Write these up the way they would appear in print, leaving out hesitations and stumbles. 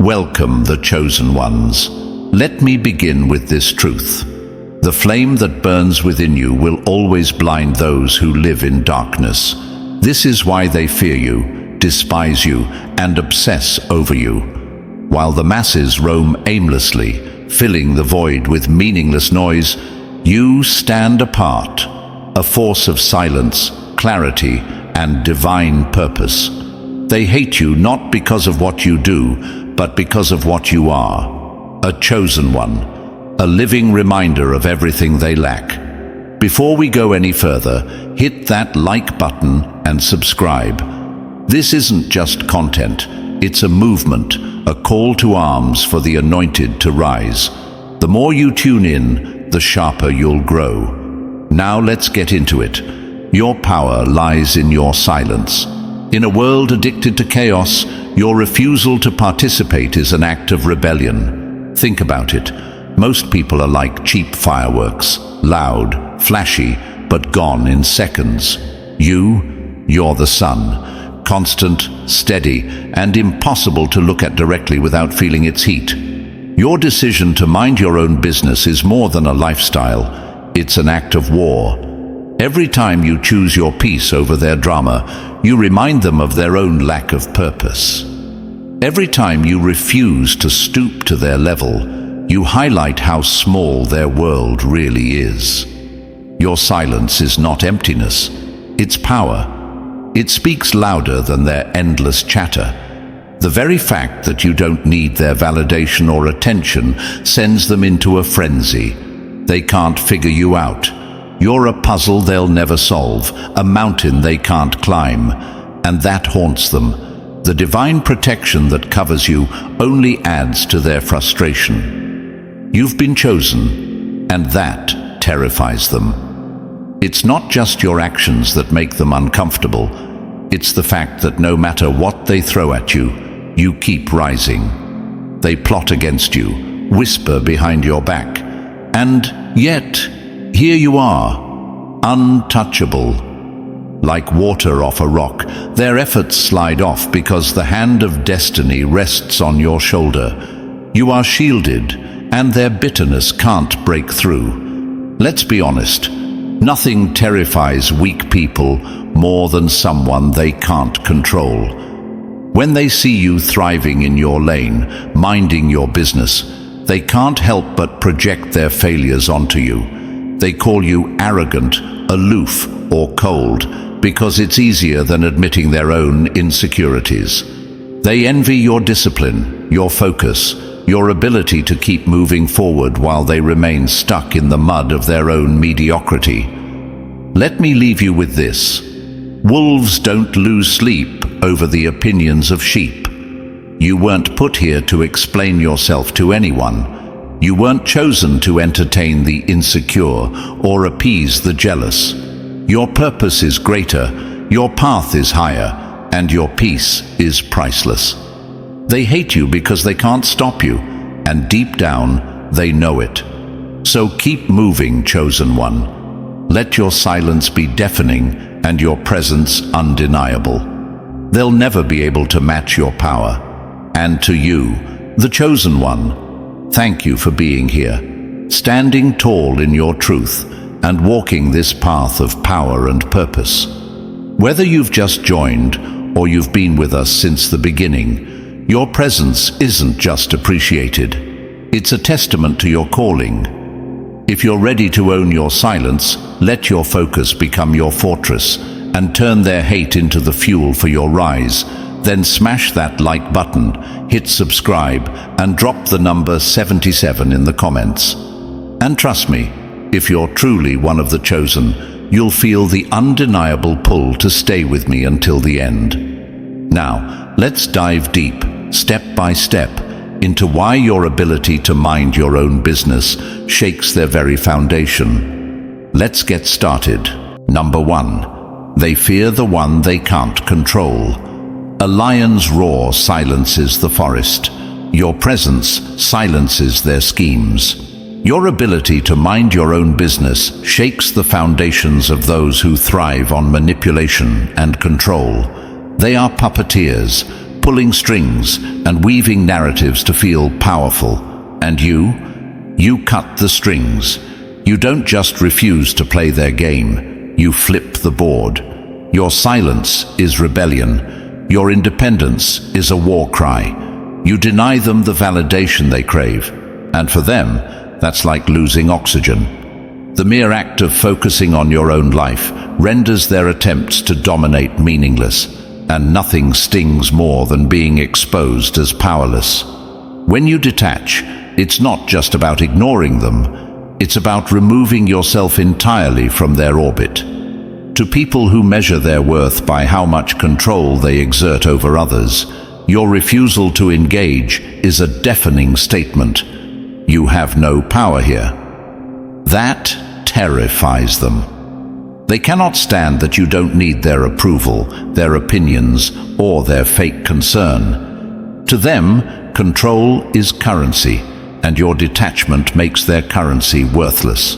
Welcome, the chosen ones. Let me begin with this truth. The flame that burns within you will always blind those who live in darkness. This is why they fear you, despise you, and obsess over you. While the masses roam aimlessly, filling the void with meaningless noise, you stand apart, a force of silence, clarity, and divine purpose. They hate you not because of what you do, but because of what you are. A chosen one, a living reminder of everything they lack. Before we go any further, hit that like button and subscribe. This isn't just content, it's a movement, a call to arms for the anointed to rise. The more you tune in, the sharper you'll grow. Now let's get into it. Your power lies in your silence. In a world addicted to chaos, your refusal to participate is an act of rebellion. Think about it. Most people are like cheap fireworks, loud, flashy, but gone in seconds. You're the sun, constant, steady, and impossible to look at directly without feeling its heat. Your decision to mind your own business is more than a lifestyle. It's an act of war. Every time you choose your peace over their drama, you remind them of their own lack of purpose. Every time you refuse to stoop to their level, you highlight how small their world really is. Your silence is not emptiness, it's power. It speaks louder than their endless chatter. The very fact that you don't need their validation or attention sends them into a frenzy. They can't figure you out. You're a puzzle they'll never solve, a mountain they can't climb, and that haunts them. The divine protection that covers you only adds to their frustration. You've been chosen, and that terrifies them. It's not just your actions that make them uncomfortable. It's the fact that no matter what they throw at you, you keep rising. They plot against you, whisper behind your back, and yet, here you are, untouchable. Like water off a rock, their efforts slide off because the hand of destiny rests on your shoulder. You are shielded, and their bitterness can't break through. Let's be honest, nothing terrifies weak people more than someone they can't control. When they see you thriving in your lane, minding your business, they can't help but project their failures onto you. They call you arrogant, aloof, or cold because it's easier than admitting their own insecurities. They envy your discipline, your focus, your ability to keep moving forward while they remain stuck in the mud of their own mediocrity. Let me leave you with this. Wolves don't lose sleep over the opinions of sheep. You weren't put here to explain yourself to anyone. You weren't chosen to entertain the insecure or appease the jealous. Your purpose is greater, your path is higher, and your peace is priceless. They hate you because they can't stop you, and deep down, they know it. So keep moving, chosen one. Let your silence be deafening and your presence undeniable. They'll never be able to match your power. And to you, the chosen one, thank you for being here, standing tall in your truth and walking this path of power and purpose. Whether you've just joined or you've been with us since the beginning, your presence isn't just appreciated, it's a testament to your calling. If you're ready to own your silence, let your focus become your fortress and turn their hate into the fuel for your rise. Then smash that like button, hit subscribe, and drop the number 77 in the comments. And trust me, if you're truly one of the chosen, you'll feel the undeniable pull to stay with me until the end. Now, let's dive deep, step by step, into why your ability to mind your own business shakes their very foundation. Let's get started. Number 1. They fear the one they can't control. A lion's roar silences the forest. Your presence silences their schemes. Your ability to mind your own business shakes the foundations of those who thrive on manipulation and control. They are puppeteers, pulling strings and weaving narratives to feel powerful. And you cut the strings. You don't just refuse to play their game, you flip the board. Your silence is rebellion. Your independence is a war cry. You deny them the validation they crave, and for them, that's like losing oxygen. The mere act of focusing on your own life renders their attempts to dominate meaningless, and nothing stings more than being exposed as powerless. When you detach, it's not just about ignoring them, it's about removing yourself entirely from their orbit. To people who measure their worth by how much control they exert over others, your refusal to engage is a deafening statement. You have no power here. That terrifies them. They cannot stand that you don't need their approval, their opinions, or their fake concern. To them, control is currency, and your detachment makes their currency worthless.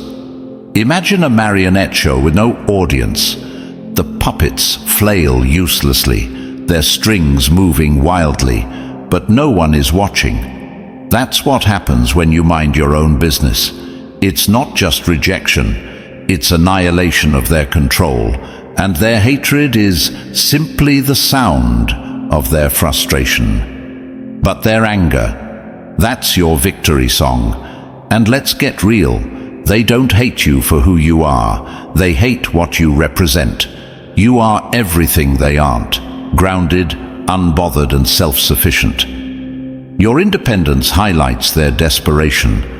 Imagine a marionette show with no audience. The puppets flail uselessly, their strings moving wildly, but no one is watching. That's what happens when you mind your own business. It's not just rejection, it's annihilation of their control, and their hatred is simply the sound of their frustration. But their anger, that's your victory song. And let's get real, they don't hate you for who you are, they hate what you represent. You are everything they aren't, grounded, unbothered, and self-sufficient. Your independence highlights their desperation.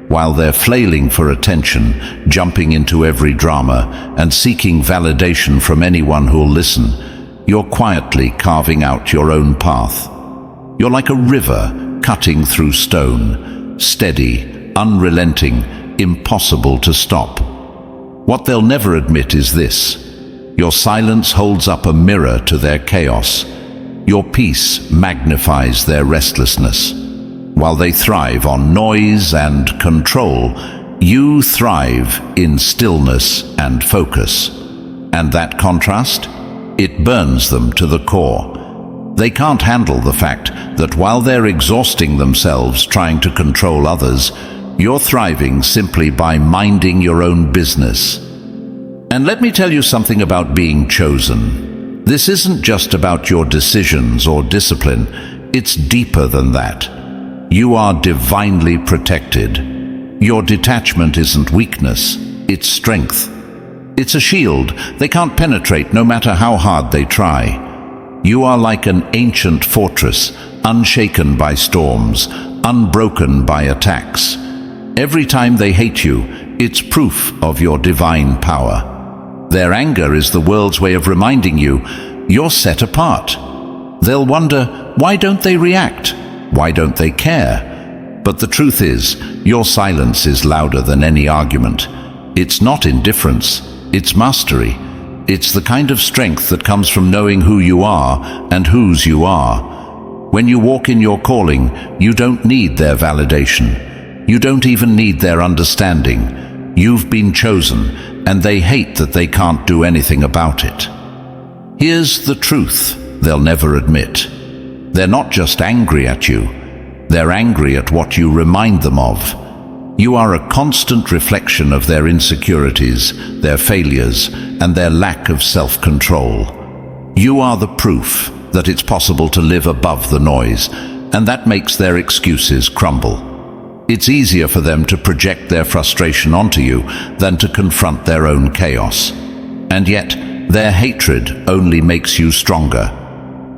While they're flailing for attention, jumping into every drama, and seeking validation from anyone who'll listen, you're quietly carving out your own path. You're like a river cutting through stone, steady, unrelenting, impossible to stop. What they'll never admit is this: your silence holds up a mirror to their chaos. Your peace magnifies their restlessness. While they thrive on noise and control, you thrive in stillness and focus. And that contrast? It burns them to the core. They can't handle the fact that while they're exhausting themselves trying to control others, you're thriving simply by minding your own business. And let me tell you something about being chosen. This isn't just about your decisions or discipline, it's deeper than that. You are divinely protected. Your detachment isn't weakness, it's strength. It's a shield they can't penetrate no matter how hard they try. You are like an ancient fortress, unshaken by storms, unbroken by attacks. Every time they hate you, it's proof of your divine power. Their anger is the world's way of reminding you, you're set apart. They'll wonder, why don't they react? Why don't they care? But the truth is, your silence is louder than any argument. It's not indifference, it's mastery. It's the kind of strength that comes from knowing who you are and whose you are. When you walk in your calling, you don't need their validation. You don't even need their understanding. You've been chosen, and they hate that they can't do anything about it. Here's the truth they'll never admit. They're not just angry at you, they're angry at what you remind them of. You are a constant reflection of their insecurities, their failures, and their lack of self-control. You are the proof that it's possible to live above the noise, and that makes their excuses crumble. It's easier for them to project their frustration onto you than to confront their own chaos. And yet, their hatred only makes you stronger.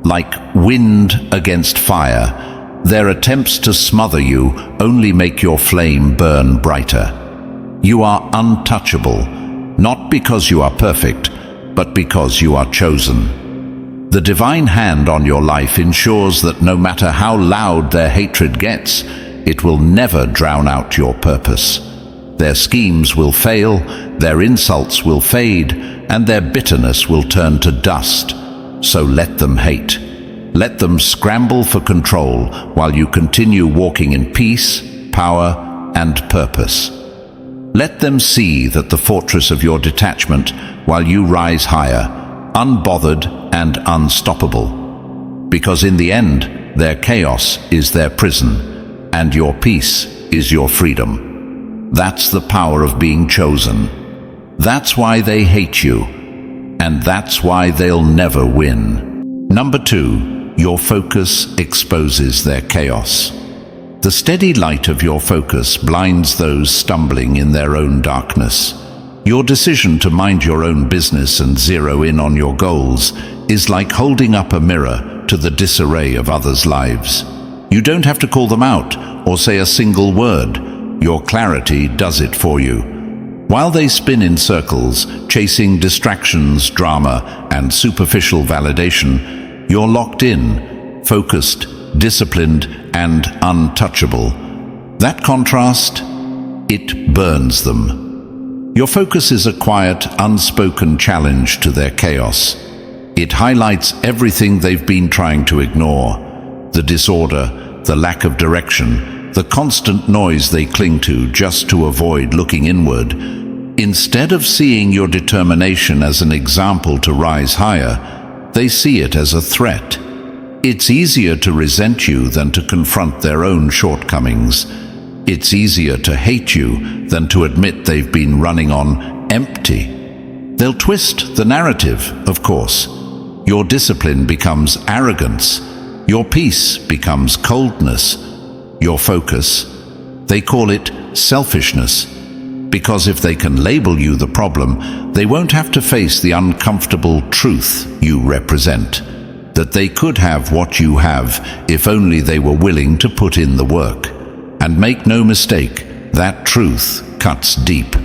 Like wind against fire, their attempts to smother you only make your flame burn brighter. You are untouchable, not because you are perfect, but because you are chosen. The divine hand on your life ensures that no matter how loud their hatred gets, it will never drown out your purpose. Their schemes will fail, their insults will fade, and their bitterness will turn to dust. So let them hate. Let them scramble for control while you continue walking in peace, power, and purpose. Let them see that the fortress of your detachment while you rise higher, unbothered and unstoppable. Because in the end, their chaos is their prison, and your peace is your freedom. That's the power of being chosen. That's why they hate you, and that's why they'll never win. Number 2, your focus exposes their chaos. The steady light of your focus blinds those stumbling in their own darkness. Your decision to mind your own business and zero in on your goals is like holding up a mirror to the disarray of others' lives. You don't have to call them out or say a single word. Your clarity does it for you. While they spin in circles, chasing distractions, drama, and superficial validation, you're locked in, focused, disciplined, and untouchable. That contrast, it burns them. Your focus is a quiet, unspoken challenge to their chaos. It highlights everything they've been trying to ignore: the disorder, the lack of direction, the constant noise they cling to just to avoid looking inward. Instead of seeing your determination as an example to rise higher, they see it as a threat. It's easier to resent you than to confront their own shortcomings. It's easier to hate you than to admit they've been running on empty. They'll twist the narrative, of course. Your discipline becomes arrogance. Your peace becomes coldness. Your focus, they call it selfishness. Because if they can label you the problem, they won't have to face the uncomfortable truth you represent. That they could have what you have if only they were willing to put in the work. And make no mistake, that truth cuts deep.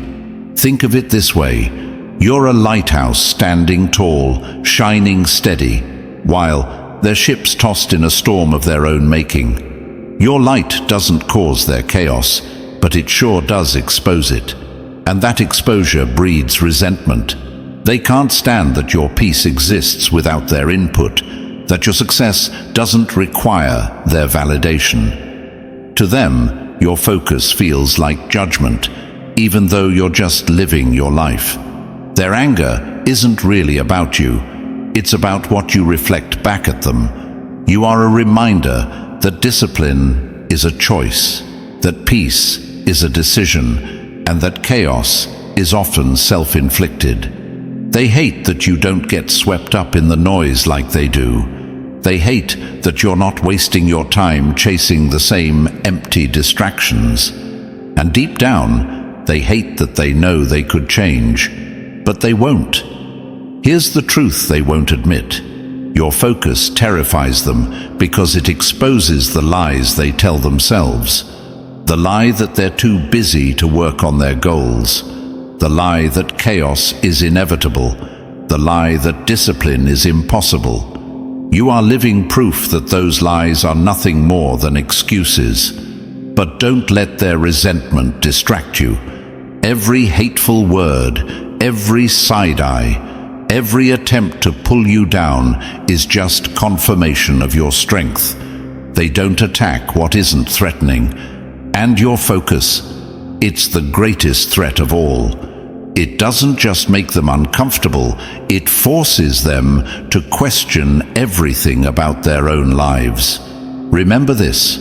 Think of it this way: you're a lighthouse standing tall, shining steady, while their ship's tossed in a storm of their own making. Your light doesn't cause their chaos, but it sure does expose it. And that exposure breeds resentment. They can't stand that your peace exists without their input, that your success doesn't require their validation. To them, your focus feels like judgment, even though you're just living your life. Their anger isn't really about you. It's about what you reflect back at them. You are a reminder that discipline is a choice, that peace is a decision, and that chaos is often self-inflicted. They hate that you don't get swept up in the noise like they do. They hate that you're not wasting your time chasing the same empty distractions. And deep down, they hate that they know they could change, but they won't. Here's the truth they won't admit. Your focus terrifies them because it exposes the lies they tell themselves. The lie that they're too busy to work on their goals. The lie that chaos is inevitable. The lie that discipline is impossible. You are living proof that those lies are nothing more than excuses. But don't let their resentment distract you. Every hateful word, every side-eye, every attempt to pull you down is just confirmation of your strength. They don't attack what isn't threatening. And your focus, it's the greatest threat of all. It doesn't just make them uncomfortable, it forces them to question everything about their own lives. Remember this: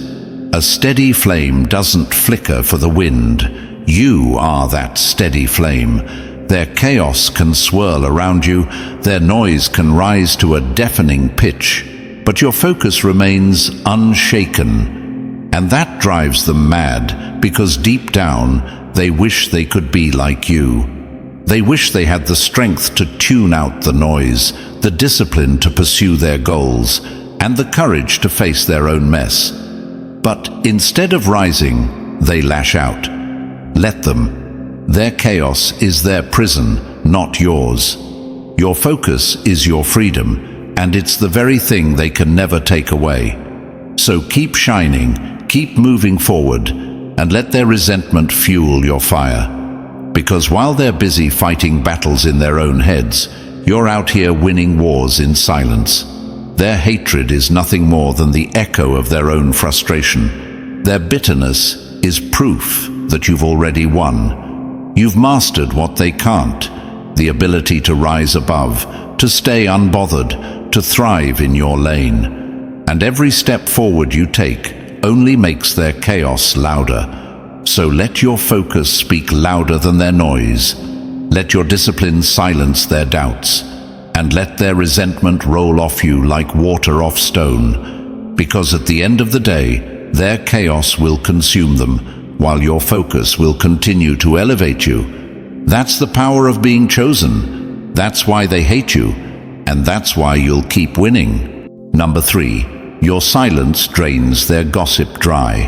a steady flame doesn't flicker for the wind. You are that steady flame. Their chaos can swirl around you, their noise can rise to a deafening pitch, but your focus remains unshaken. And that drives them mad, because deep down, they wish they could be like you. They wish they had the strength to tune out the noise, the discipline to pursue their goals, and the courage to face their own mess. But instead of rising, they lash out. Let them. Their chaos is their prison, not yours. Your focus is your freedom, and it's the very thing they can never take away. So keep shining, keep moving forward, and let their resentment fuel your fire. Because while they're busy fighting battles in their own heads, you're out here winning wars in silence. Their hatred is nothing more than the echo of their own frustration. Their bitterness is proof that you've already won. You've mastered what they can't, the ability to rise above, to stay unbothered, to thrive in your lane. and every step forward you take only makes their chaos louder. So let your focus speak louder than their noise. Let your discipline silence their doubts, and let their resentment roll off you like water off stone. Because at the end of the day, their chaos will consume them, while your focus will continue to elevate you. That's the power of being chosen. That's why they hate you, and that's why you'll keep winning. Number 3, your silence drains their gossip dry.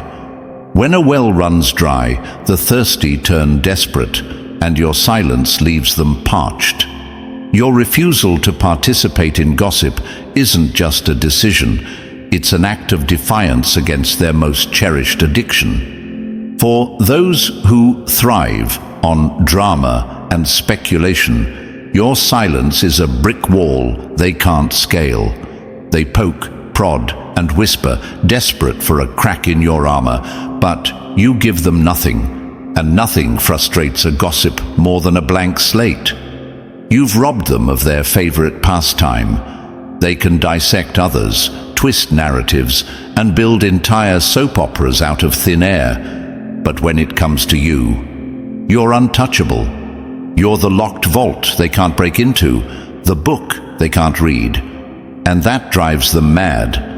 When a well runs dry, the thirsty turn desperate, and your silence leaves them parched. Your refusal to participate in gossip isn't just a decision, it's an act of defiance against their most cherished addiction. For those who thrive on drama and speculation, your silence is a brick wall they can't scale. They poke, prod, and whisper, desperate for a crack in your armor, but you give them nothing, and nothing frustrates a gossip more than a blank slate. You've robbed them of their favorite pastime. They can dissect others, twist narratives, and build entire soap operas out of thin air. But when it comes to you, you're untouchable. You're the locked vault they can't break into, the book they can't read. And that drives them mad.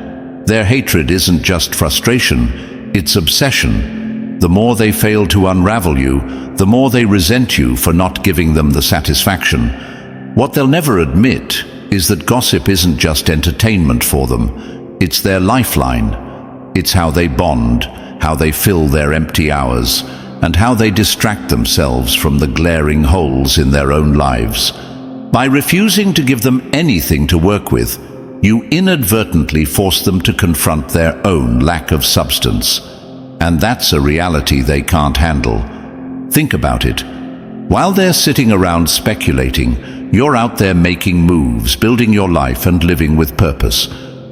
Their hatred isn't just frustration, it's obsession. The more they fail to unravel you, the more they resent you for not giving them the satisfaction. What they'll never admit is that gossip isn't just entertainment for them, it's their lifeline. It's how they bond, how they fill their empty hours, and how they distract themselves from the glaring holes in their own lives. By refusing to give them anything to work with, you inadvertently force them to confront their own lack of substance. And that's a reality they can't handle. Think about it. While they're sitting around speculating, you're out there making moves, building your life and living with purpose.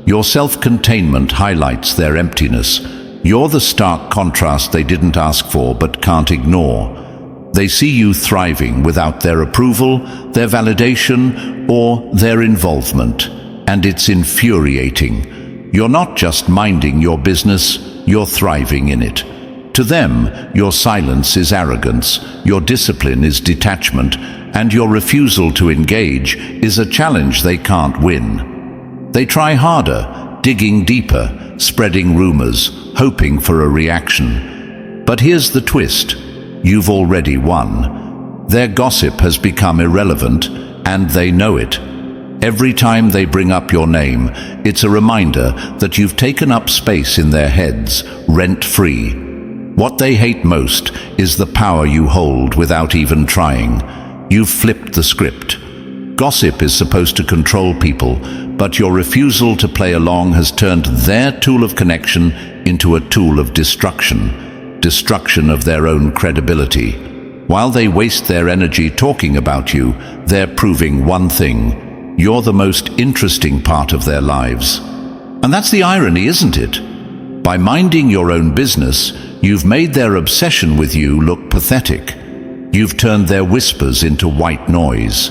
Your self-containment highlights their emptiness. You're the stark contrast they didn't ask for but can't ignore. They see you thriving without their approval, their validation, or their involvement. And it's infuriating. You're not just minding your business, you're thriving in it. To them, your silence is arrogance, your discipline is detachment, and your refusal to engage is a challenge they can't win. They try harder, digging deeper, spreading rumors, hoping for a reaction. But here's the twist. You've already won. Their gossip has become irrelevant, and they know it. Every time they bring up your name, it's a reminder that you've taken up space in their heads, rent-free. What they hate most is the power you hold without even trying. You've flipped the script. Gossip is supposed to control people, but your refusal to play along has turned their tool of connection into a tool of destruction. Destruction of their own credibility. While they waste their energy talking about you, they're proving one thing. You're the most interesting part of their lives. And that's the irony, isn't it? By minding your own business, you've made their obsession with you look pathetic. You've turned their whispers into white noise.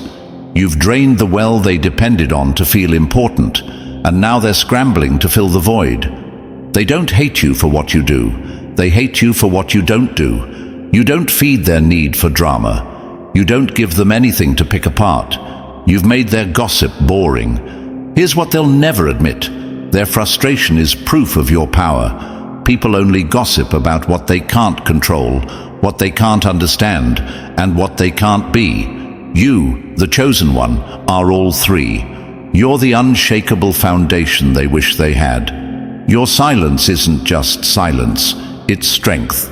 You've drained the well they depended on to feel important, and now they're scrambling to fill the void. They don't hate you for what you do. They hate you for what you don't do. You don't feed their need for drama. You don't give them anything to pick apart. You've made their gossip boring. Here's what they'll never admit. Their frustration is proof of your power. People only gossip about what they can't control, what they can't understand, and what they can't be. You, the chosen one, are all three. You're the unshakable foundation they wish they had. Your silence isn't just silence, it's strength.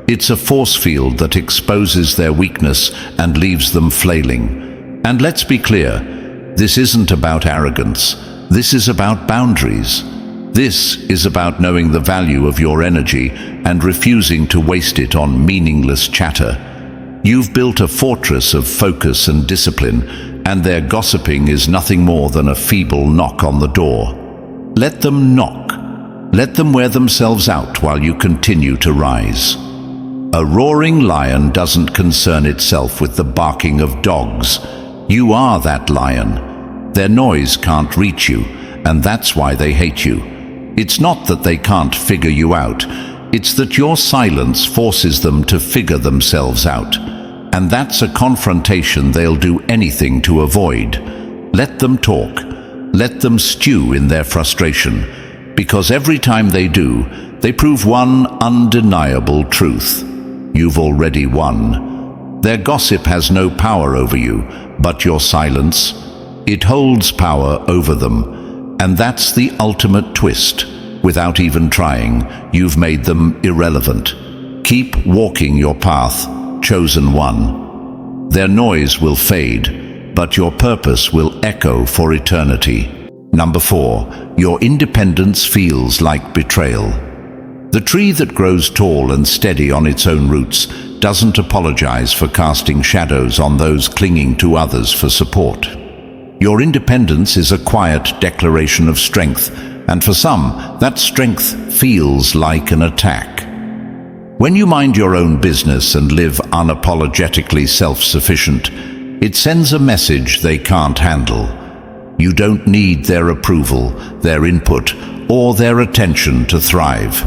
It's a force field that exposes their weakness and leaves them flailing. And let's be clear, this isn't about arrogance. This is about boundaries. This is about knowing the value of your energy and refusing to waste it on meaningless chatter. You've built a fortress of focus and discipline, and their gossiping is nothing more than a feeble knock on the door. Let them knock. Let them wear themselves out while you continue to rise. A roaring lion doesn't concern itself with the barking of dogs. You are that lion. Their noise can't reach you, and that's why they hate you. It's not that they can't figure you out. It's that your silence forces them to figure themselves out. And that's a confrontation they'll do anything to avoid. Let them talk. Let them stew in their frustration. Because every time they do, they prove one undeniable truth. You've already won. Their gossip has no power over you, but your silence, it holds power over them. And that's the ultimate twist. Without even trying, you've made them irrelevant. Keep walking your path, chosen one. Their noise will fade, but your purpose will echo for eternity. Number 4, your independence feels like betrayal. The tree that grows tall and steady on its own roots doesn't apologize for casting shadows on those clinging to others for support. Your independence is a quiet declaration of strength, and for some, that strength feels like an attack. When you mind your own business and live unapologetically self-sufficient, it sends a message they can't handle. You don't need their approval, their input, or their attention to thrive.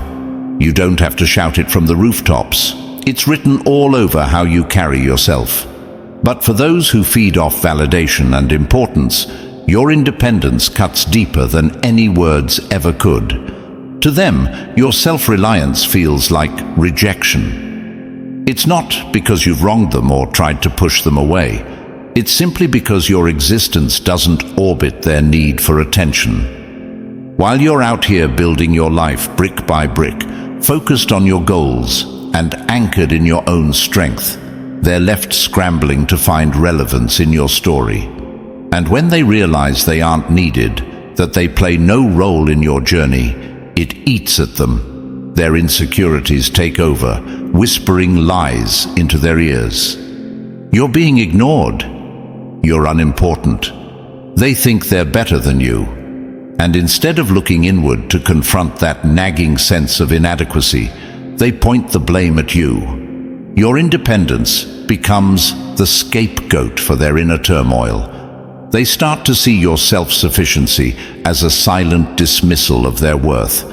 You don't have to shout it from the rooftops. It's written all over how you carry yourself. But for those who feed off validation and importance, your independence cuts deeper than any words ever could. To them, your self-reliance feels like rejection. It's not because you've wronged them or tried to push them away. It's simply because your existence doesn't orbit their need for attention. While you're out here building your life brick by brick, focused on your goals and anchored in your own strength, they're left scrambling to find relevance in your story. And when they realize they aren't needed, that they play no role in your journey, it eats at them. Their insecurities take over, whispering lies into their ears. You're being ignored. You're unimportant. They think they're better than you. And instead of looking inward to confront that nagging sense of inadequacy, they point the blame at you. Your independence becomes the scapegoat for their inner turmoil. They start to see your self-sufficiency as a silent dismissal of their worth,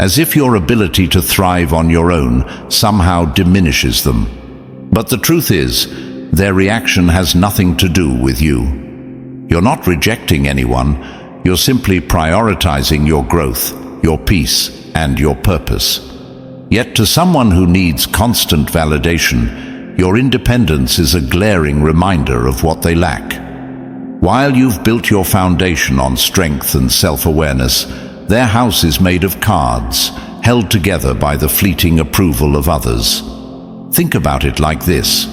as if your ability to thrive on your own somehow diminishes them. But the truth is, their reaction has nothing to do with you. You're not rejecting anyone, you're simply prioritizing your growth, your peace, and your purpose. Yet to someone who needs constant validation, your independence is a glaring reminder of what they lack. While you've built your foundation on strength and self-awareness, their house is made of cards, held together by the fleeting approval of others. Think about it like this.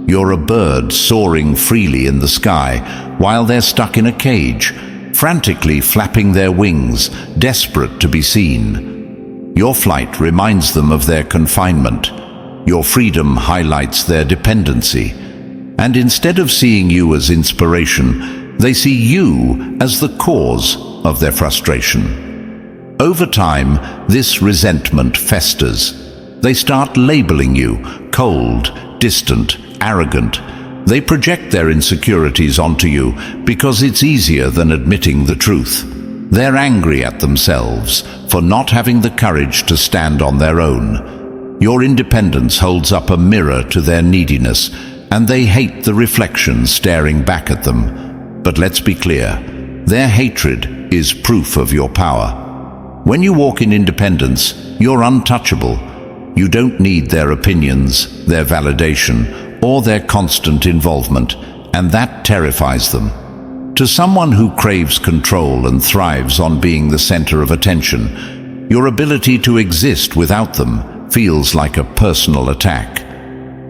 You're a bird soaring freely in the sky while they're stuck in a cage, frantically flapping their wings, desperate to be seen. Your flight reminds them of their confinement. Your freedom highlights their dependency. And instead of seeing you as inspiration, they see you as the cause of their frustration. Over time, this resentment festers. They start labeling you cold, distant, arrogant. They project their insecurities onto you because it's easier than admitting the truth. They're angry at themselves for not having the courage to stand on their own. Your independence holds up a mirror to their neediness, and they hate the reflection staring back at them. But let's be clear, their hatred is proof of your power. When you walk in independence, you're untouchable. You don't need their opinions, their validation, or their constant involvement, and that terrifies them. To someone who craves control and thrives on being the center of attention, your ability to exist without them feels like a personal attack.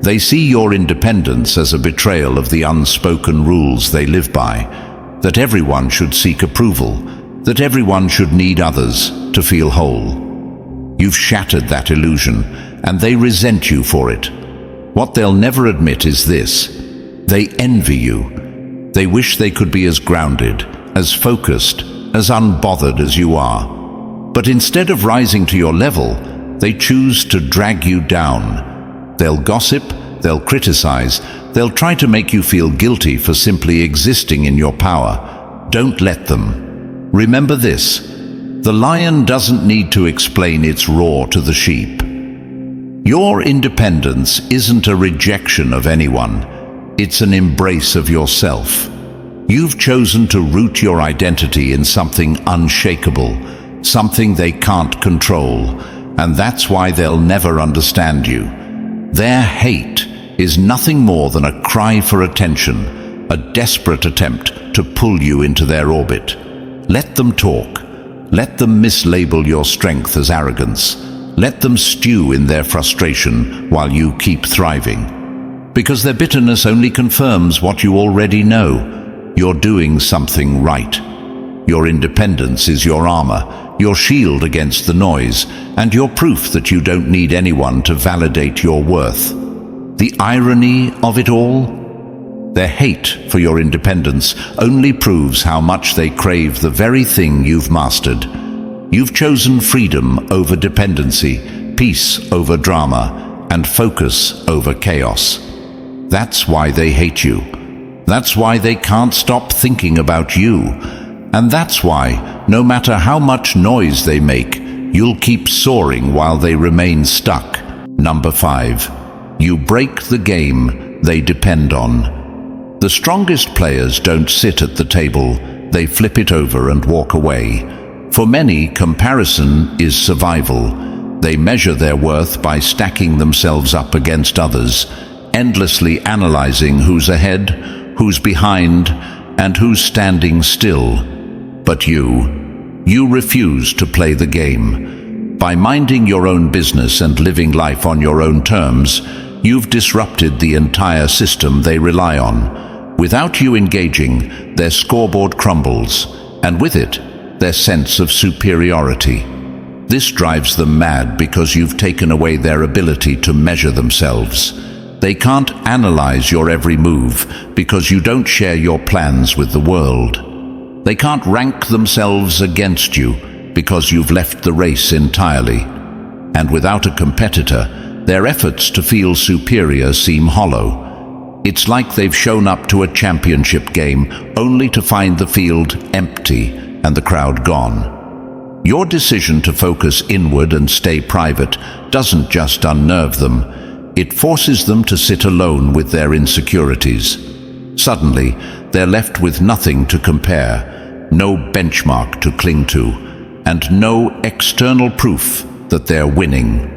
They see your independence as a betrayal of the unspoken rules they live by, that everyone should seek approval, that everyone should need others to feel whole. You've shattered that illusion, and they resent you for it. What they'll never admit is this: they envy you. They wish they could be as grounded, as focused, as unbothered as you are. But instead of rising to your level, they choose to drag you down. They'll gossip, they'll criticize, they'll try to make you feel guilty for simply existing in your power. Don't let them. Remember this: The lion doesn't need to explain its roar to the sheep. Your independence isn't a rejection of anyone, it's an embrace of yourself. You've chosen to root your identity in something unshakable, something they can't control, and that's why they'll never understand you. Their hate is nothing more than a cry for attention, a desperate attempt to pull you into their orbit. Let them talk. Let them mislabel your strength as arrogance. Let them stew in their frustration while you keep thriving. Because their bitterness only confirms what you already know. You're doing something right. Your independence is your armor, your shield against the noise, and your proof that you don't need anyone to validate your worth. The irony of it all? Their hate for your independence only proves how much they crave the very thing you've mastered. You've chosen freedom over dependency, peace over drama, and focus over chaos. That's why they hate you. That's why they can't stop thinking about you. And that's why, no matter how much noise they make, you'll keep soaring while they remain stuck. Number 5. You break the game they depend on. The strongest players don't sit at the table, they flip it over and walk away. For many, comparison is survival. They measure their worth by stacking themselves up against others, endlessly analyzing who's ahead, who's behind, and who's standing still. But you refuse to play the game. By minding your own business and living life on your own terms, you've disrupted the entire system they rely on. Without you engaging, their scoreboard crumbles, and with it, their sense of superiority. This drives them mad because you've taken away their ability to measure themselves. They can't analyze your every move because you don't share your plans with the world. They can't rank themselves against you because you've left the race entirely. And without a competitor, their efforts to feel superior seem hollow. It's like they've shown up to a championship game only to find the field empty and the crowd gone. Your decision to focus inward and stay private doesn't just unnerve them, it forces them to sit alone with their insecurities. Suddenly, they're left with nothing to compare, no benchmark to cling to, and no external proof that they're winning.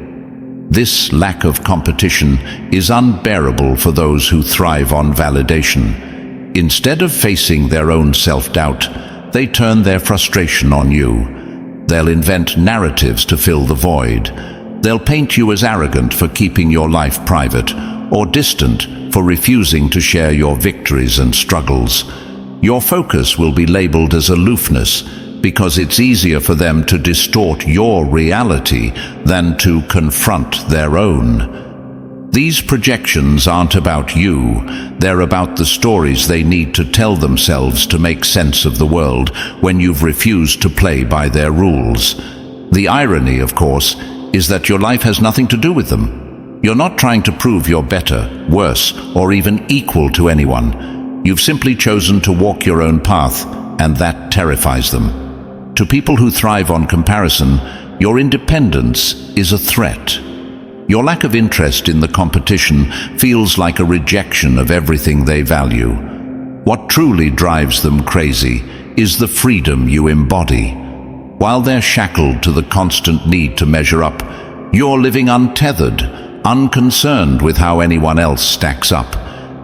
This lack of competition is unbearable for those who thrive on validation. Instead of facing their own self-doubt, they turn their frustration on you. They'll invent narratives to fill the void. They'll paint you as arrogant for keeping your life private, or distant for refusing to share your victories and struggles. Your focus will be labeled as aloofness because it's easier for them to distort your reality than to confront their own. These projections aren't about you, they're about the stories they need to tell themselves to make sense of the world when you've refused to play by their rules. The irony, of course, is that your life has nothing to do with them. You're not trying to prove you're better, worse, or even equal to anyone. You've simply chosen to walk your own path, and that terrifies them. To people who thrive on comparison, your independence is a threat. Your lack of interest in the competition feels like a rejection of everything they value. What truly drives them crazy is the freedom you embody. While they're shackled to the constant need to measure up, you're living untethered, unconcerned with how anyone else stacks up.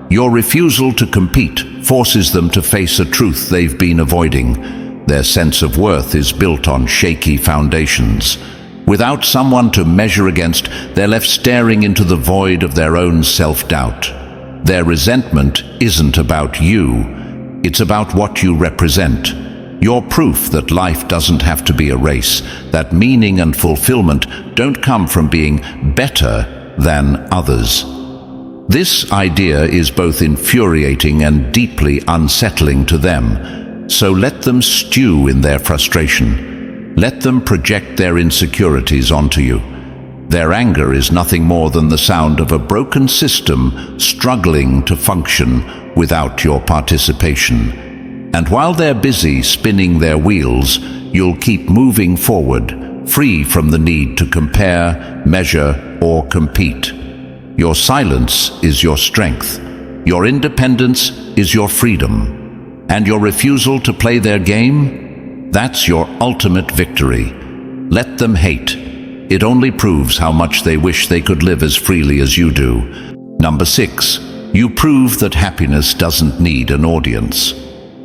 Your refusal to compete forces them to face a truth they've been avoiding. Their sense of worth is built on shaky foundations. Without someone to measure against, they're left staring into the void of their own self-doubt. Their resentment isn't about you, it's about what you represent. You're proof that life doesn't have to be a race, that meaning and fulfillment don't come from being better than others. This idea is both infuriating and deeply unsettling to them, so let them stew in their frustration. Let them project their insecurities onto you. Their anger is nothing more than the sound of a broken system struggling to function without your participation. And while they're busy spinning their wheels, you'll keep moving forward, free from the need to compare, measure, or compete. Your silence is your strength. Your independence is your freedom. And your refusal to play their game? That's your ultimate victory. Let them hate. It only proves how much they wish they could live as freely as you do. Number 6. You prove that happiness doesn't need an audience.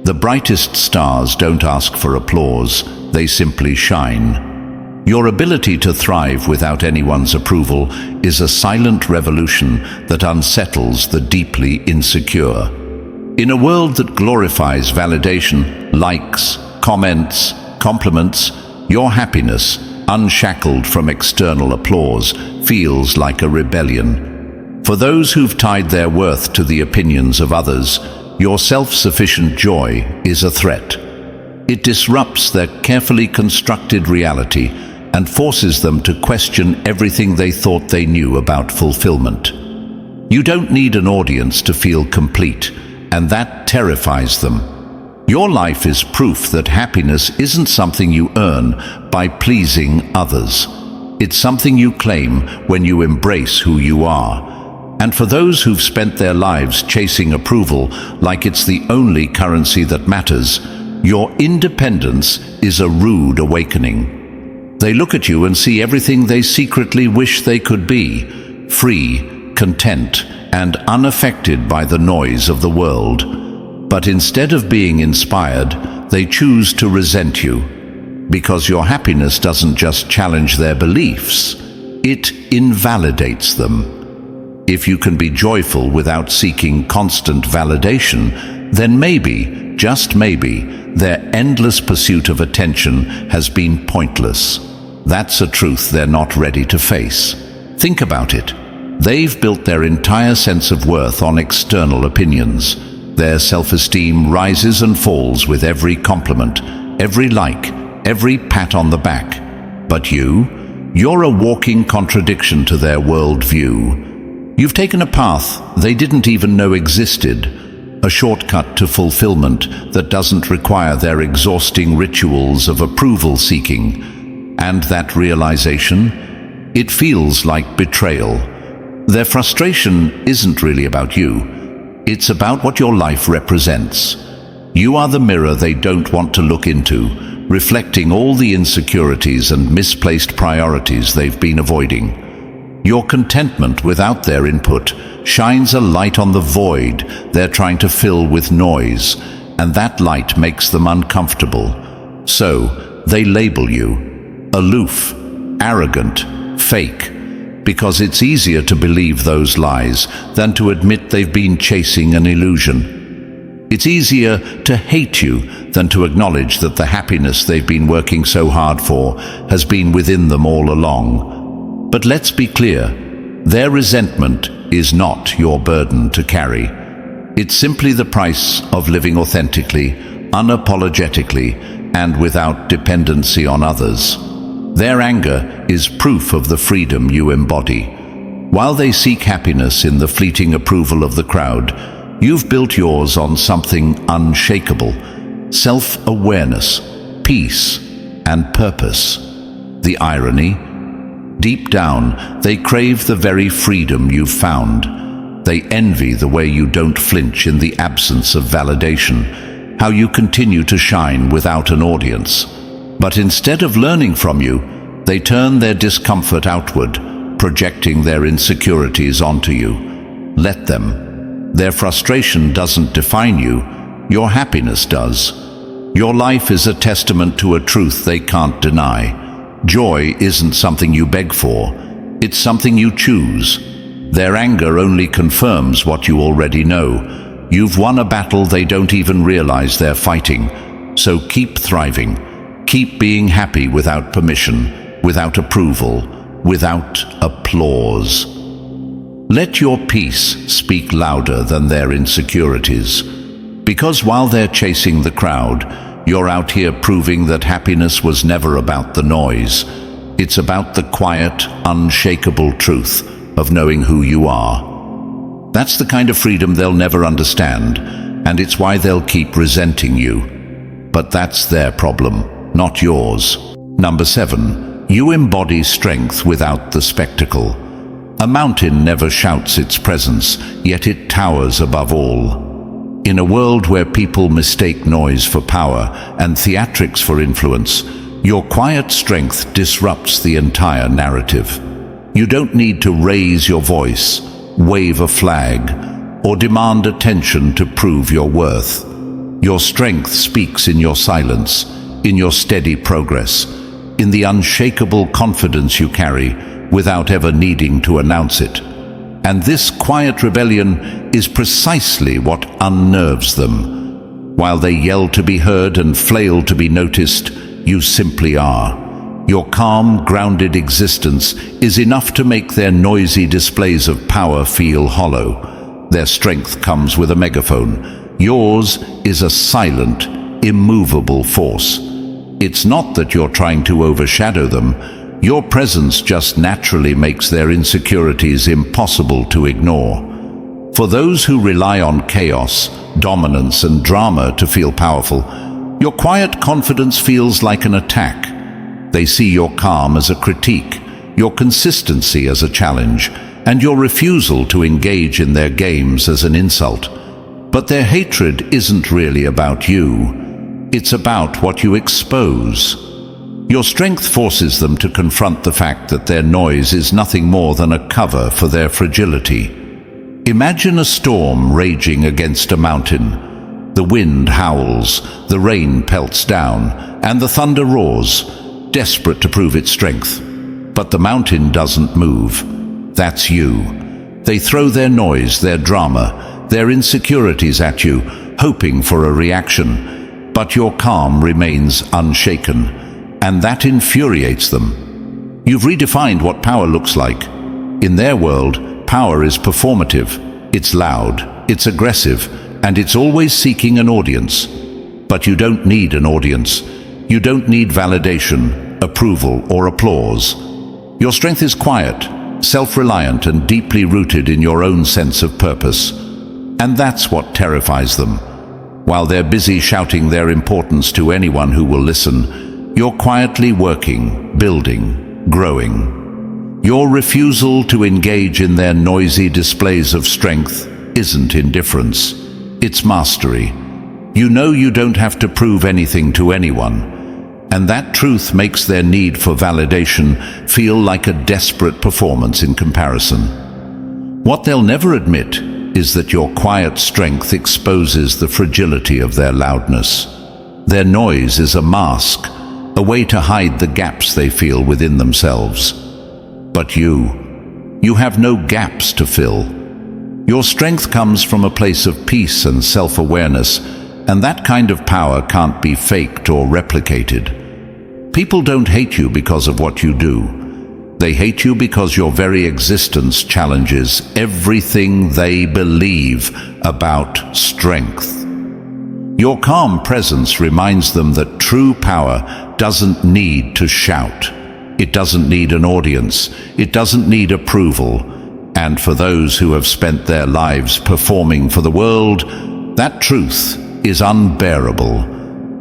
The brightest stars don't ask for applause, they simply shine. Your ability to thrive without anyone's approval is a silent revolution that unsettles the deeply insecure. In a world that glorifies validation, likes, comments, compliments, your happiness, unshackled from external applause, feels like a rebellion. For those who've tied their worth to the opinions of others, your self-sufficient joy is a threat. It disrupts their carefully constructed reality and forces them to question everything they thought they knew about fulfillment. You don't need an audience to feel complete, and that terrifies them. Your life is proof that happiness isn't something you earn by pleasing others. It's something you claim when you embrace who you are. And for those who've spent their lives chasing approval like it's the only currency that matters, your independence is a rude awakening. They look at you and see everything they secretly wish they could be: free, content, and unaffected by the noise of the world. But instead of being inspired, they choose to resent you, because your happiness doesn't just challenge their beliefs, it invalidates them. If you can be joyful without seeking constant validation, then maybe, just maybe, their endless pursuit of attention has been pointless. That's a truth they're not ready to face. Think about it. They've built their entire sense of worth on external opinions. Their self-esteem rises and falls with every compliment, every like, every pat on the back. But you're a walking contradiction to their worldview. You've taken a path they didn't even know existed, a shortcut to fulfillment that doesn't require their exhausting rituals of approval-seeking. And that realization? It feels like betrayal. Their frustration isn't really about you. It's about what your life represents. You are the mirror they don't want to look into, reflecting all the insecurities and misplaced priorities they've been avoiding. Your contentment without their input shines a light on the void they're trying to fill with noise, and that light makes them uncomfortable. So, they label you aloof, arrogant, fake, because it's easier to believe those lies than to admit they've been chasing an illusion. It's easier to hate you than to acknowledge that the happiness they've been working so hard for has been within them all along. But let's be clear, their resentment is not your burden to carry. It's simply the price of living authentically, unapologetically, and without dependency on others. Their anger is proof of the freedom you embody. While they seek happiness in the fleeting approval of the crowd, you've built yours on something unshakable: self-awareness, peace, and purpose. The irony? Deep down, they crave the very freedom you've found. They envy the way you don't flinch in the absence of validation, how you continue to shine without an audience. But instead of learning from you, they turn their discomfort outward, projecting their insecurities onto you. Let them. Their frustration doesn't define you, your happiness does. Your life is a testament to a truth they can't deny. Joy isn't something you beg for, it's something you choose. Their anger only confirms what you already know. You've won a battle they don't even realize they're fighting. So keep thriving. Keep being happy without permission, without approval, without applause. Let your peace speak louder than their insecurities. Because while they're chasing the crowd, you're out here proving that happiness was never about the noise. It's about the quiet, unshakable truth of knowing who you are. That's the kind of freedom they'll never understand, and it's why they'll keep resenting you. But that's their problem, not yours. Number 7. You embody strength without the spectacle. A mountain never shouts its presence, yet it towers above all. In a world where people mistake noise for power and theatrics for influence, your quiet strength disrupts the entire narrative. You don't need to raise your voice, wave a flag, or demand attention to prove your worth. Your strength speaks in your silence, in your steady progress, in the unshakable confidence you carry without ever needing to announce it. And this quiet rebellion is precisely what unnerves them. While they yell to be heard and flail to be noticed, you simply are. Your calm, grounded existence is enough to make their noisy displays of power feel hollow. Their strength comes with a megaphone. Yours is a silent, immovable force. It's not that you're trying to overshadow them. Your presence just naturally makes their insecurities impossible to ignore. For those who rely on chaos, dominance, and drama to feel powerful, your quiet confidence feels like an attack. They see your calm as a critique, your consistency as a challenge, and your refusal to engage in their games as an insult. But their hatred isn't really about you. It's about what you expose. Your strength forces them to confront the fact that their noise is nothing more than a cover for their fragility. Imagine a storm raging against a mountain. The wind howls, the rain pelts down, and the thunder roars, desperate to prove its strength. But the mountain doesn't move. That's you. They throw their noise, their drama, their insecurities at you, hoping for a reaction. But your calm remains unshaken, and that infuriates them. You've redefined what power looks like. In their world, power is performative. It's loud, it's aggressive, and it's always seeking an audience. But you don't need an audience. You don't need validation, approval, or applause. Your strength is quiet, self-reliant, and deeply rooted in your own sense of purpose. And that's what terrifies them. While they're busy shouting their importance to anyone who will listen, you're quietly working, building, growing. Your refusal to engage in their noisy displays of strength isn't indifference. It's mastery. You know you don't have to prove anything to anyone. And that truth makes their need for validation feel like a desperate performance in comparison. What they'll never admit is that your quiet strength exposes the fragility of their loudness. Their noise is a mask, a way to hide the gaps they feel within themselves. But you have no gaps to fill. Your strength comes from a place of peace and self-awareness, and that kind of power can't be faked or replicated. People don't hate you because of what you do. They hate you because your very existence challenges everything they believe about strength. Your calm presence reminds them that true power doesn't need to shout. It doesn't need an audience. It doesn't need approval. And for those who have spent their lives performing for the world, that truth is unbearable.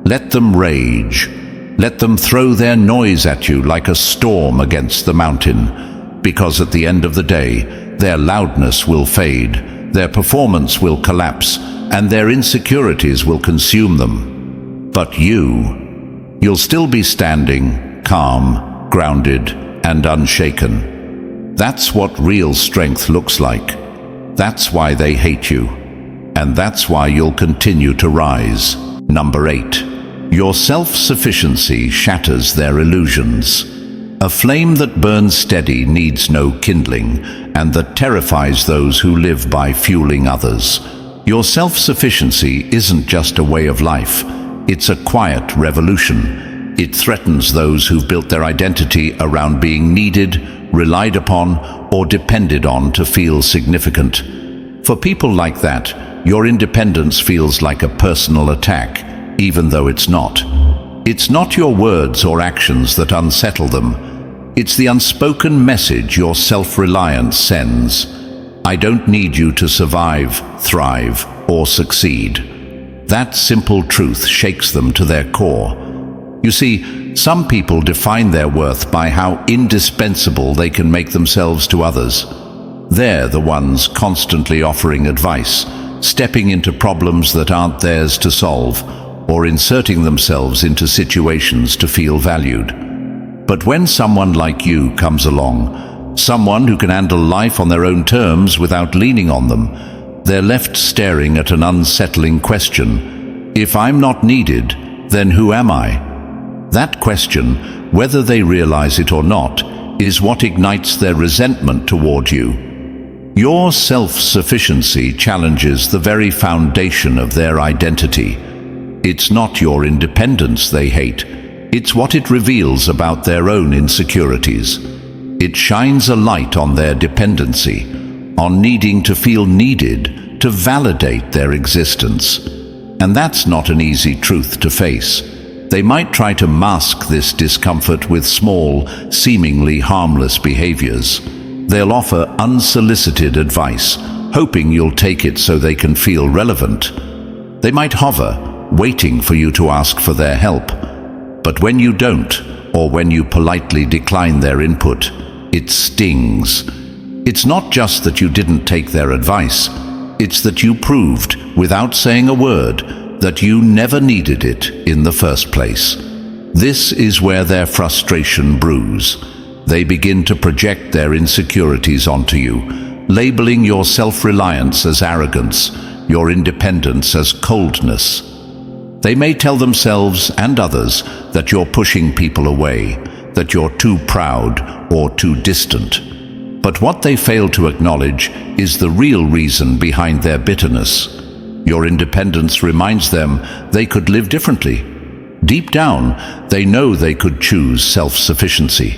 Let them rage. Let them throw their noise at you like a storm against the mountain, because at the end of the day, their loudness will fade, their performance will collapse, and their insecurities will consume them. But you'll still be standing, calm, grounded, and unshaken. That's what real strength looks like. That's why they hate you. And that's why you'll continue to rise. Number 8. Your self-sufficiency shatters their illusions. A flame that burns steady needs no kindling, and that terrifies those who live by fueling others. Your self-sufficiency isn't just a way of life. It's a quiet revolution. It threatens those who've built their identity around being needed, relied upon, or depended on to feel significant. For people like that, your independence feels like a personal attack, even though it's not. It's not your words or actions that unsettle them. It's the unspoken message your self-reliance sends. I don't need you to survive, thrive, or succeed. That simple truth shakes them to their core. You see, some people define their worth by how indispensable they can make themselves to others. They're the ones constantly offering advice, stepping into problems that aren't theirs to solve, or inserting themselves into situations to feel valued. But when someone like you comes along, someone who can handle life on their own terms without leaning on them, they're left staring at an unsettling question. If I'm not needed, then who am I? That question, whether they realize it or not, is what ignites their resentment toward you. Your self-sufficiency challenges the very foundation of their identity. It's not your independence they hate, it's what it reveals about their own insecurities. It shines a light on their dependency, on needing to feel needed to validate their existence. And that's not an easy truth to face. They might try to mask this discomfort with small, seemingly harmless behaviors. They'll offer unsolicited advice, hoping you'll take it so they can feel relevant. They might hover, waiting for you to ask for their help. But when you don't, or when you politely decline their input, it stings. It's not just that you didn't take their advice, it's that you proved, without saying a word, that you never needed it in the first place. This is where their frustration brews. They begin to project their insecurities onto you, labeling your self-reliance as arrogance, your independence as coldness. They may tell themselves and others that you're pushing people away, that you're too proud or too distant. But what they fail to acknowledge is the real reason behind their bitterness. Your independence reminds them they could live differently. Deep down, they know they could choose self-sufficiency.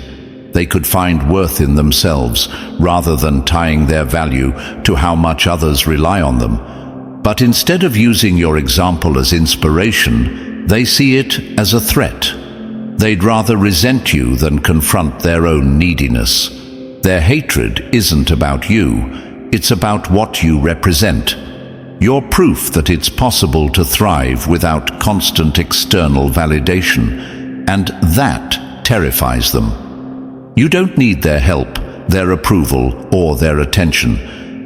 They could find worth in themselves rather than tying their value to how much others rely on them. But instead of using your example as inspiration, they see it as a threat. They'd rather resent you than confront their own neediness. Their hatred isn't about you, it's about what you represent. You're proof that it's possible to thrive without constant external validation, and that terrifies them. You don't need their help, their approval, or their attention,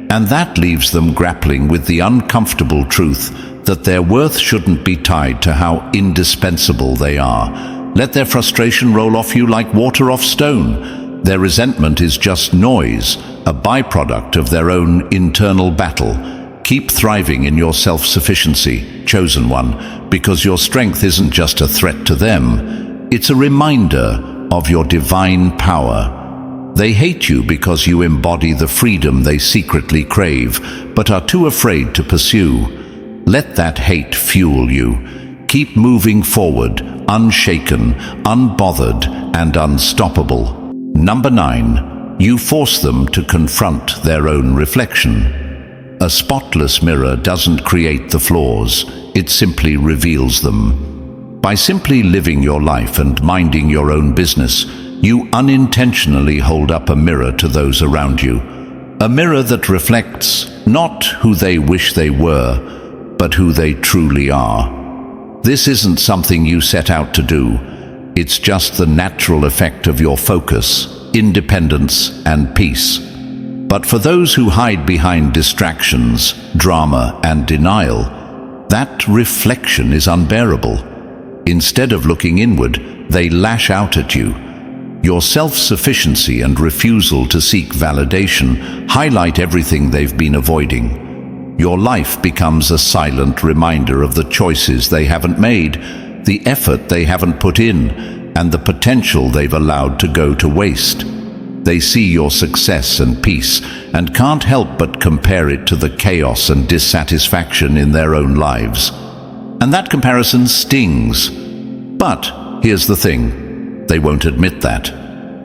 and that leaves them grappling with the uncomfortable truth that their worth shouldn't be tied to how indispensable they are. Let their frustration roll off you like water off stone. Their resentment is just noise, a byproduct of their own internal battle. Keep thriving in your self-sufficiency, chosen one, because your strength isn't just a threat to them, it's a reminder of your divine power. They hate you because you embody the freedom they secretly crave, but are too afraid to pursue. Let that hate fuel you. Keep moving forward, unshaken, unbothered, and unstoppable. Number 9, you force them to confront their own reflection. A spotless mirror doesn't create the flaws, it simply reveals them. By simply living your life and minding your own business, you unintentionally hold up a mirror to those around you. A mirror that reflects not who they wish they were, but who they truly are. This isn't something you set out to do. It's just the natural effect of your focus, independence, and peace. But for those who hide behind distractions, drama, and denial, that reflection is unbearable. Instead of looking inward, they lash out at you. Your self-sufficiency and refusal to seek validation highlight everything they've been avoiding. Your life becomes a silent reminder of the choices they haven't made, the effort they haven't put in, and the potential they've allowed to go to waste. They see your success and peace and can't help but compare it to the chaos and dissatisfaction in their own lives. And that comparison stings. But here's the thing, they won't admit that.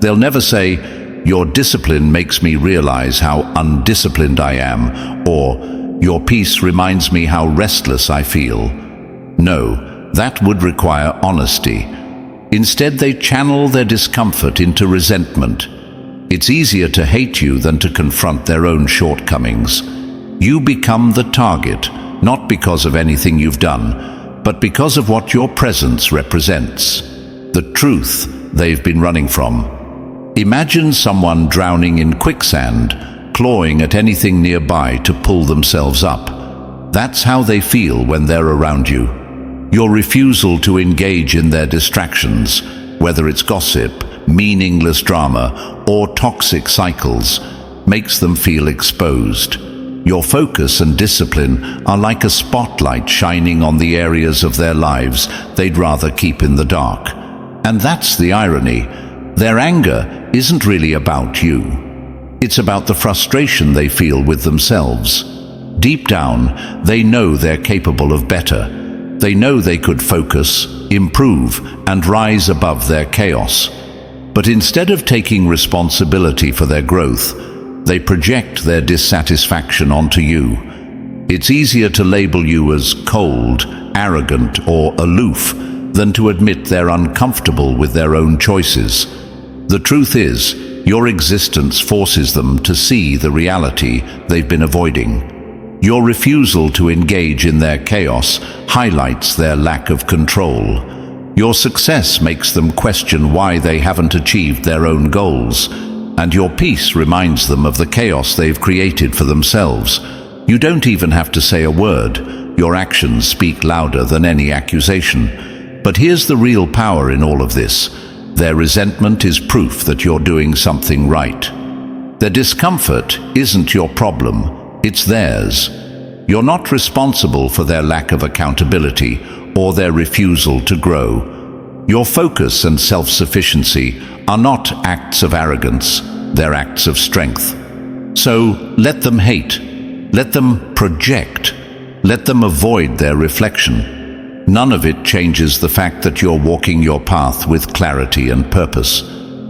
They'll never say, "Your discipline makes me realize how undisciplined I am," or "Your peace reminds me how restless I feel." No, that would require honesty. Instead, they channel their discomfort into resentment. It's easier to hate you than to confront their own shortcomings. You become the target, not because of anything you've done, but because of what your presence represents. The truth they've been running from. Imagine someone drowning in quicksand, clawing at anything nearby to pull themselves up. That's how they feel when they're around you. Your refusal to engage in their distractions, whether it's gossip, meaningless drama, or toxic cycles, makes them feel exposed. Your focus and discipline are like a spotlight shining on the areas of their lives they'd rather keep in the dark. And that's the irony. Their anger isn't really about you. It's about the frustration they feel with themselves. Deep down, they know they're capable of better. They know they could focus, improve, and rise above their chaos. But instead of taking responsibility for their growth, they project their dissatisfaction onto you. It's easier to label you as cold, arrogant, or aloof than to admit they're uncomfortable with their own choices. The truth is, your existence forces them to see the reality they've been avoiding. Your refusal to engage in their chaos highlights their lack of control. Your success makes them question why they haven't achieved their own goals, and your peace reminds them of the chaos they've created for themselves. You don't even have to say a word. Your actions speak louder than any accusation. But here's the real power in all of this. Their resentment is proof that you're doing something right. Their discomfort isn't your problem, it's theirs. You're not responsible for their lack of accountability or their refusal to grow. Your focus and self-sufficiency are not acts of arrogance, they're acts of strength. So let them hate, let them project, let them avoid their reflection. None of it changes the fact that you're walking your path with clarity and purpose.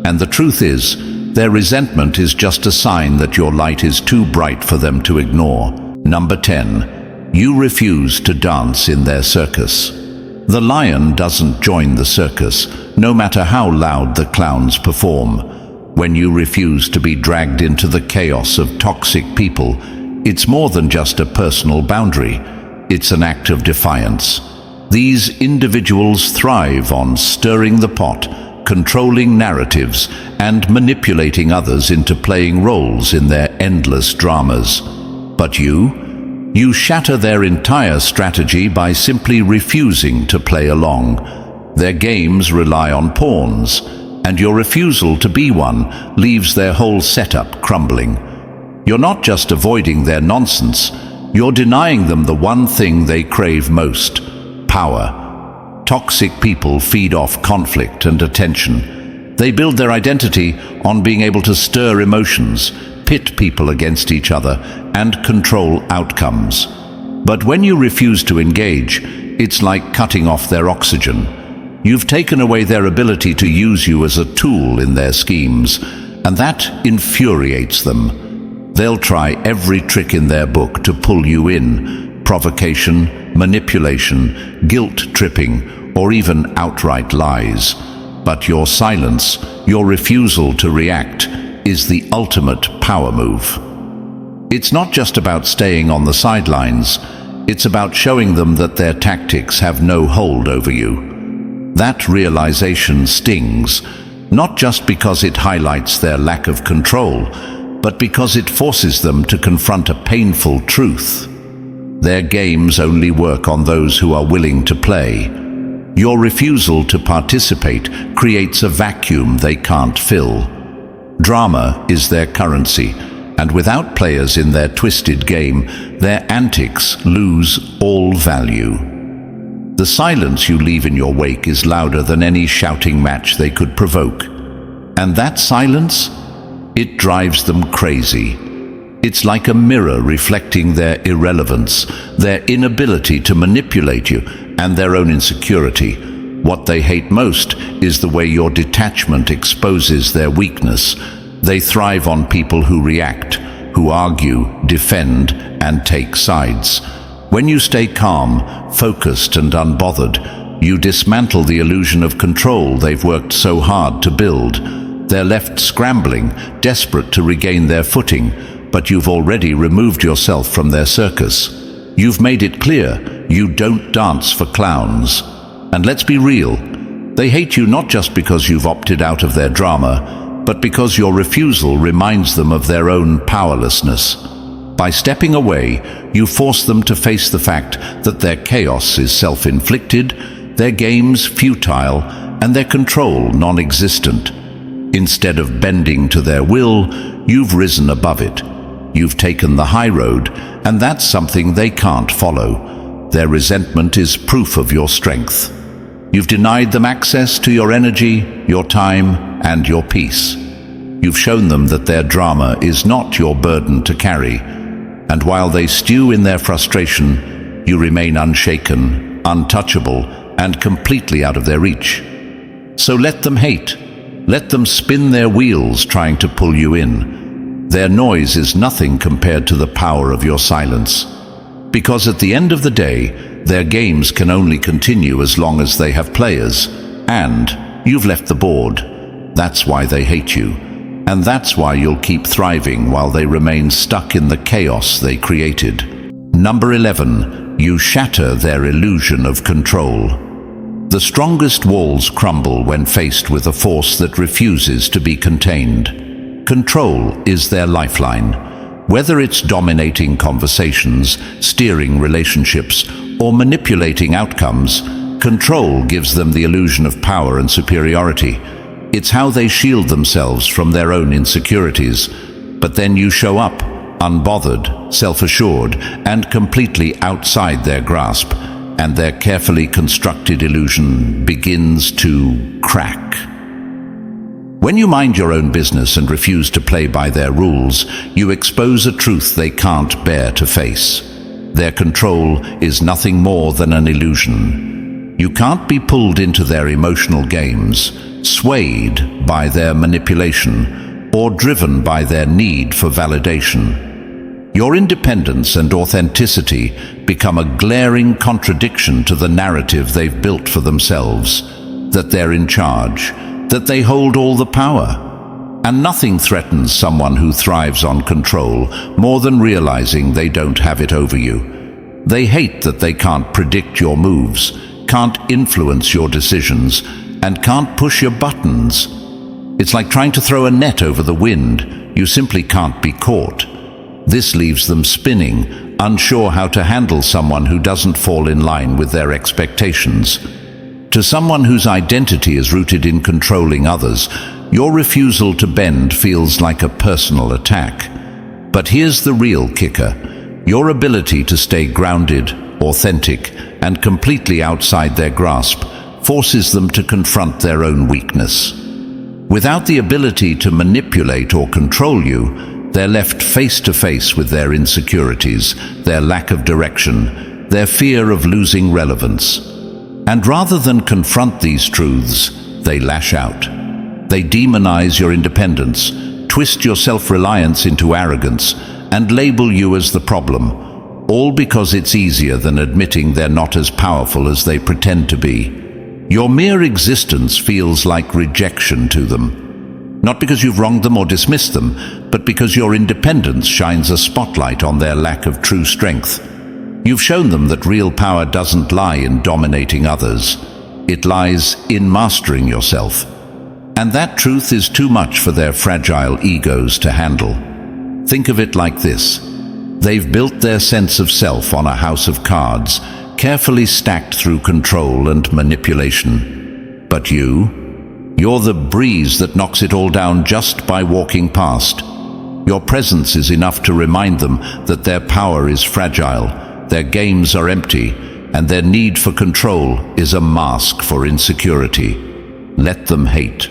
And the truth is, their resentment is just a sign that your light is too bright for them to ignore. Number 10. You refuse to dance in their circus. The lion doesn't join the circus, no matter how loud the clowns perform. When you refuse to be dragged into the chaos of toxic people, it's more than just a personal boundary. It's an act of defiance. These individuals thrive on stirring the pot, controlling narratives, and manipulating others into playing roles in their endless dramas. But you shatter their entire strategy by simply refusing to play along. Their games rely on pawns, and your refusal to be one leaves their whole setup crumbling. You're not just avoiding their nonsense, you're denying them the one thing they crave most: power. Toxic people feed off conflict and attention. They build their identity on being able to stir emotions, pit people against each other, and control outcomes. But when you refuse to engage, it's like cutting off their oxygen. You've taken away their ability to use you as a tool in their schemes, and that infuriates them. They'll try every trick in their book to pull you in: provocation, manipulation, guilt-tripping, or even outright lies. But your silence, your refusal to react, is the ultimate power move. It's not just about staying on the sidelines, it's about showing them that their tactics have no hold over you. That realization stings, not just because it highlights their lack of control, but because it forces them to confront a painful truth. Their games only work on those who are willing to play. Your refusal to participate creates a vacuum they can't fill. Drama is their currency, and without players in their twisted game, their antics lose all value. The silence you leave in your wake is louder than any shouting match they could provoke. And that silence? It drives them crazy. It's like a mirror reflecting their irrelevance, their inability to manipulate you, and their own insecurity. What they hate most is the way your detachment exposes their weakness. They thrive on people who react, who argue, defend, and take sides. When you stay calm, focused, and unbothered, you dismantle the illusion of control they've worked so hard to build. They're left scrambling, desperate to regain their footing, but you've already removed yourself from their circus. You've made it clear you don't dance for clowns. And let's be real, they hate you not just because you've opted out of their drama, but because your refusal reminds them of their own powerlessness. By stepping away, you force them to face the fact that their chaos is self-inflicted, their games futile, and their control non-existent. Instead of bending to their will, you've risen above it. You've taken the high road, and that's something they can't follow. Their resentment is proof of your strength. You've denied them access to your energy, your time, and your peace. You've shown them that their drama is not your burden to carry, and while they stew in their frustration, you remain unshaken, untouchable, and completely out of their reach. So let them hate. Let them spin their wheels trying to pull you in. Their noise is nothing compared to the power of your silence. Because at the end of the day, their games can only continue as long as they have players, and you've left the board. That's why they hate you, and that's why you'll keep thriving while they remain stuck in the chaos they created. Number 11, you shatter their illusion of control. The strongest walls crumble when faced with a force that refuses to be contained. Control is their lifeline. Whether it's dominating conversations, steering relationships, or manipulating outcomes, control gives them the illusion of power and superiority. It's how they shield themselves from their own insecurities. But then you show up, unbothered, self-assured, and completely outside their grasp, and their carefully constructed illusion begins to crack. When you mind your own business and refuse to play by their rules, you expose a truth they can't bear to face. Their control is nothing more than an illusion. You can't be pulled into their emotional games, swayed by their manipulation, or driven by their need for validation. Your independence and authenticity become a glaring contradiction to the narrative they've built for themselves, that they're in charge, that they hold all the power. And nothing threatens someone who thrives on control more than realizing they don't have it over you. They hate that they can't predict your moves, can't influence your decisions, and can't push your buttons. It's like trying to throw a net over the wind. You simply can't be caught. This leaves them spinning, unsure how to handle someone who doesn't fall in line with their expectations. To someone whose identity is rooted in controlling others, your refusal to bend feels like a personal attack. But here's the real kicker. Your ability to stay grounded, authentic, and completely outside their grasp forces them to confront their own weakness. Without the ability to manipulate or control you, they're left face to face with their insecurities, their lack of direction, their fear of losing relevance. And rather than confront these truths, they lash out. They demonize your independence, twist your self-reliance into arrogance, and label you as the problem, all because it's easier than admitting they're not as powerful as they pretend to be. Your mere existence feels like rejection to them. Not because you've wronged them or dismissed them, but because your independence shines a spotlight on their lack of true strength. You've shown them that real power doesn't lie in dominating others. It lies in mastering yourself. And that truth is too much for their fragile egos to handle. Think of it like this. They've built their sense of self on a house of cards, carefully stacked through control and manipulation. But you're the breeze that knocks it all down just by walking past. Your presence is enough to remind them that their power is fragile, their games are empty, and their need for control is a mask for insecurity. Let them hate.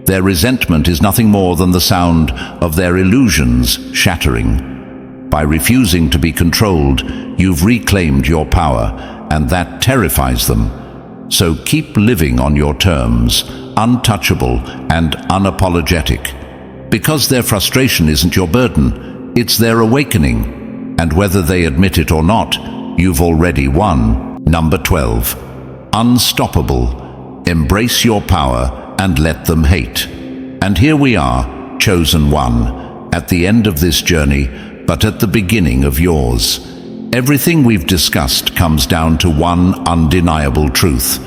Their resentment is nothing more than the sound of their illusions shattering. By refusing to be controlled, you've reclaimed your power, and that terrifies them. So keep living on your terms, untouchable and unapologetic. Because their frustration isn't your burden, it's their awakening. And whether they admit it or not, you've already won. Number 12. Unstoppable. Embrace your power and let them hate. And here we are, chosen one, at the end of this journey, but at the beginning of yours. Everything we've discussed comes down to one undeniable truth.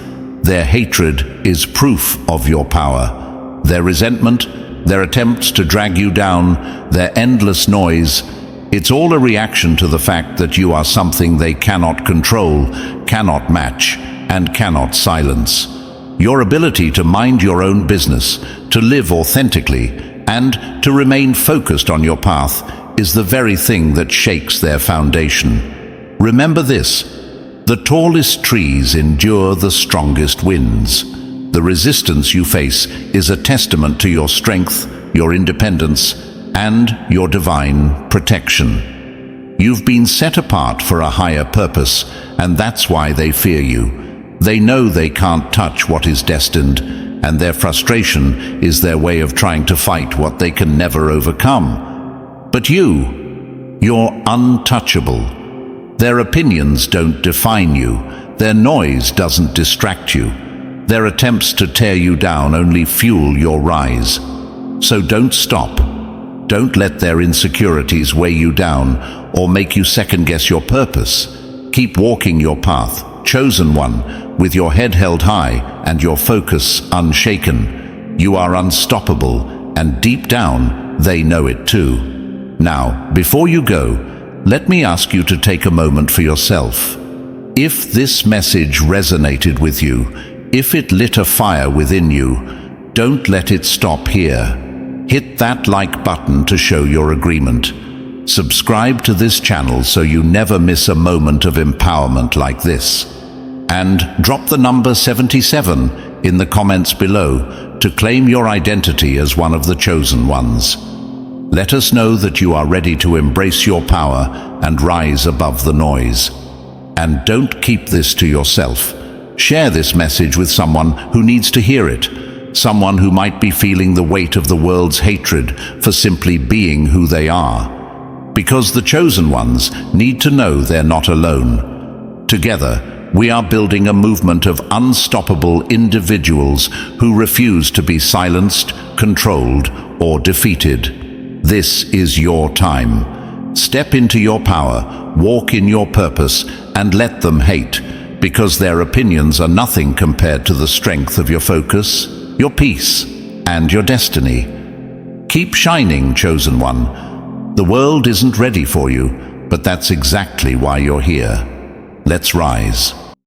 Their hatred is proof of your power. Their resentment, their attempts to drag you down, their endless noise, it's all a reaction to the fact that you are something they cannot control, cannot match, and cannot silence. Your ability to mind your own business, to live authentically, and to remain focused on your path is the very thing that shakes their foundation. Remember this: the tallest trees endure the strongest winds. The resistance you face is a testament to your strength, your independence, and your divine protection. You've been set apart for a higher purpose, and that's why they fear you. They know they can't touch what is destined, and their frustration is their way of trying to fight what they can never overcome. But you're untouchable. Their opinions don't define you. Their noise doesn't distract you. Their attempts to tear you down only fuel your rise. So don't stop. Don't let their insecurities weigh you down or make you second-guess your purpose. Keep walking your path, chosen one, with your head held high and your focus unshaken. You are unstoppable, and deep down, they know it too. Now, before you go, let me ask you to take a moment for yourself. If this message resonated with you, if it lit a fire within you, don't let it stop here. Hit that like button to show your agreement. Subscribe to this channel so you never miss a moment of empowerment like this. And drop the number 77 in the comments below to claim your identity as one of the chosen ones. Let us know that you are ready to embrace your power and rise above the noise. And don't keep this to yourself. Share this message with someone who needs to hear it. Someone who might be feeling the weight of the world's hatred for simply being who they are. Because the chosen ones need to know they're not alone. Together, we are building a movement of unstoppable individuals who refuse to be silenced, controlled, or defeated. This is your time. Step into your power, walk in your purpose, and let them hate, because their opinions are nothing compared to the strength of your focus, your peace, and your destiny. Keep shining, chosen one. The world isn't ready for you, but that's exactly why you're here. Let's rise.